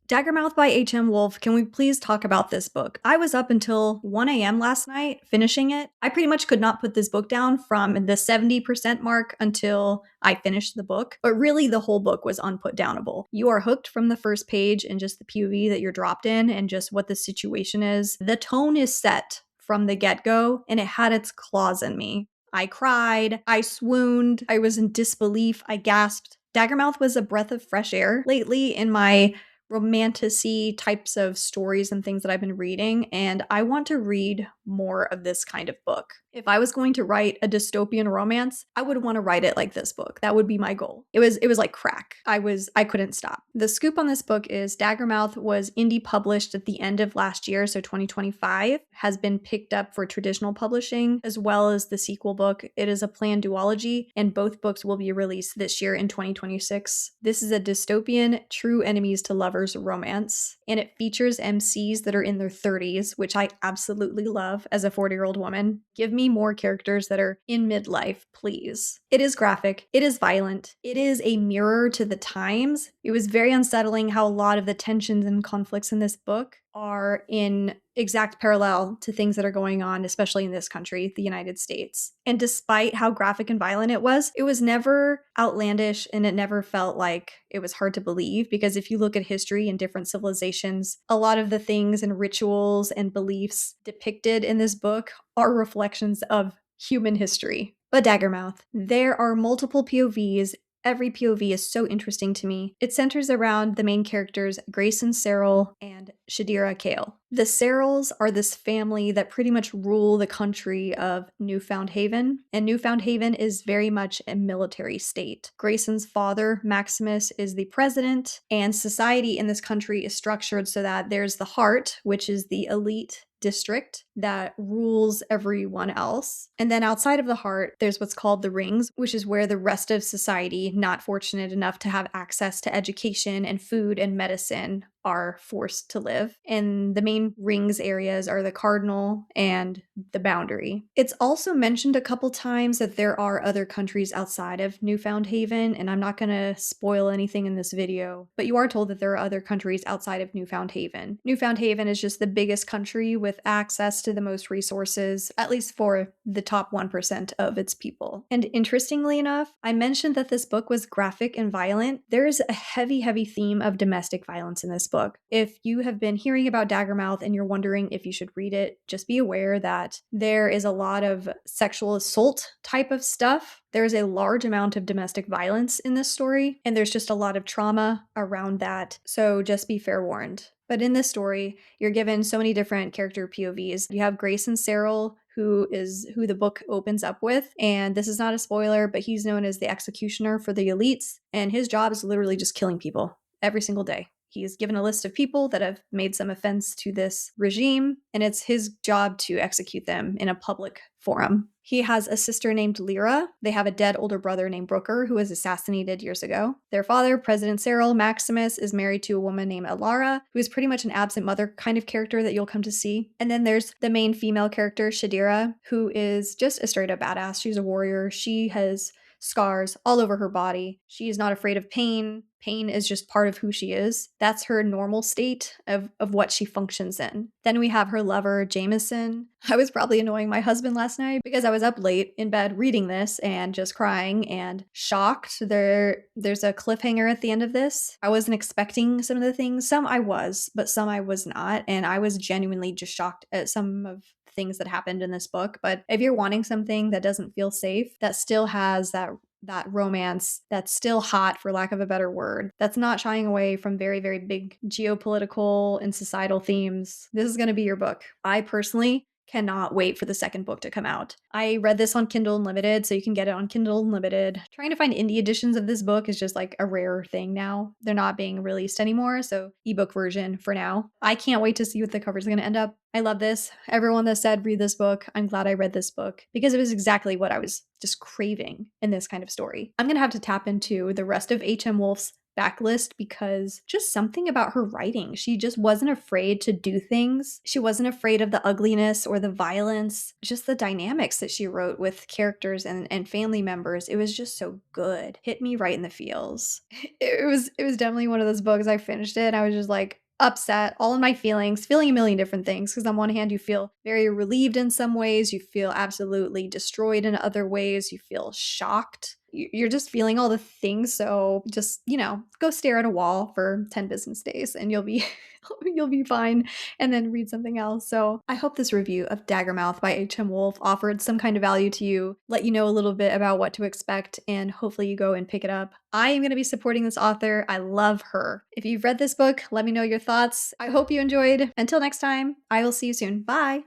Daggermouth by HM Wolfe, can we please talk about this book? I was up until 1 a.m. last night finishing it. I pretty much could not put this book down from the 70% mark until I finished the book, but really the whole book was unputdownable. You are hooked from the first page and just the POV that you're dropped in and just what the situation is. The tone is set from the get-go and it had its claws in me. I cried, I swooned, I was in disbelief, I gasped. Daggermouth was a breath of fresh air lately in my romantic-y types of stories and things that I've been reading, and I want to read more of this kind of book. If I was going to write a dystopian romance, I would want to write it like this book. That would be my goal. It was like crack. I couldn't stop. The scoop on this book is Daggermouth was indie published at the end of last year, so 2025, has been picked up for traditional publishing as well as the sequel book. It is a planned duology, and both books will be released this year in 2026. This is a dystopian true enemies to lovers romance, and it features MCs that are in their 30s, which I absolutely love as a 40-year-old woman. Give me more characters that are in midlife, please. It is graphic, it is violent, it is a mirror to the times. It was very unsettling how a lot of the tensions and conflicts in this book are in exact parallel to things that are going on, especially in this country, the United States. And despite how graphic and violent it was never outlandish and it never felt like it was hard to believe, because if you look at history and different civilizations, a lot of the things and rituals and beliefs depicted in this book are reflections of human history. But Daggermouth, there are multiple POVs. Every POV is so interesting to me. It centers around the main characters, Greyson, Serel, and Shadira, Kael. The Serels are this family that pretty much rule the country of Newfound Haven, and Newfound Haven is very much a military state. Greyson's father, Maximus, is the president, and society in this country is structured so that there's the Heart, which is the elite district that rules everyone else. And then outside of the Heart, there's what's called the Rings, which is where the rest of society, not fortunate enough to have access to education and food and medicine, are forced to live. And the main rings areas are the Cardinal and the Boundary. It's also mentioned a couple times that there are other countries outside of Newfound Haven, and I'm not going to spoil anything in this video, but you are told that there are other countries outside of Newfound Haven. Newfound Haven is just the biggest country with access to the most resources, at least for the top 1% of its people. And interestingly enough, I mentioned that this book was graphic and violent. There is a heavy, heavy theme of domestic violence in this book. If you have been hearing about Daggermouth and you're wondering if you should read it, just be aware that there is a lot of sexual assault type of stuff. There's a large amount of domestic violence in this story, and there's just a lot of trauma around that, so just be fair warned. But in this story, you're given so many different character POVs. You have Greyson Serel, who is who the book opens up with, and this is not a spoiler, but he's known as the executioner for the elites, and his job is literally just killing people every single day. He's given a list of people that have made some offense to this regime, and it's his job to execute them in a public forum. He has a sister named Lyra. They have a dead older brother named Brooker, who was assassinated years ago. Their father, President Serel Maximus, is married to a woman named Alara, who is pretty much an absent mother kind of character that you'll come to see. And then there's the main female character, Shadira, who is just a straight up badass. She's a warrior. She has scars all over her body. She is not afraid of pain. Pain is just part of who she is. That's her normal state of what she functions in. Then we have her lover, Jameson. I was probably annoying my husband last night because I was up late in bed reading this and just crying and shocked. There's a cliffhanger at the end of this. I wasn't expecting some of the things. Some I was, but some I was not. And I was genuinely just shocked at some of things that happened in this book. But if you're wanting something that doesn't feel safe, that still has that romance, that's still hot, for lack of a better word, that's not shying away from very, very big geopolitical and societal themes, this is going to be your book. I personally cannot wait for the second book to come out. I read this on Kindle Unlimited, so you can get it on Kindle Unlimited. Trying to find indie editions of this book is just like a rare thing now. They're not being released anymore, so ebook version for now. I can't wait to see what the cover's going to end up. I love this. Everyone that said read this book, I'm glad I read this book because it was exactly what I was just craving in this kind of story. I'm going to have to tap into the rest of HM Wolfe's backlist because just something about her writing. She just wasn't afraid to do things. She wasn't afraid of the ugliness or the violence, just the dynamics that she wrote with characters and family members. It was just so good. Hit me right in the feels. It was definitely one of those books. I finished it and I was just like, upset, all in my feelings, feeling a million different things. Because on one hand, you feel very relieved in some ways, you feel absolutely destroyed in other ways, you feel shocked. You're just feeling all the things. So just, go stare at a wall for 10 business days and you'll be you'll be fine, and then read something else. So I hope this review of Daggermouth by HM Wolfe offered some kind of value to you, let you know a little bit about what to expect, and hopefully you go and pick it up. I am going to be supporting this author. I love her. If you've read this book, let me know your thoughts. I hope you enjoyed. Until next time, I will see you soon. Bye.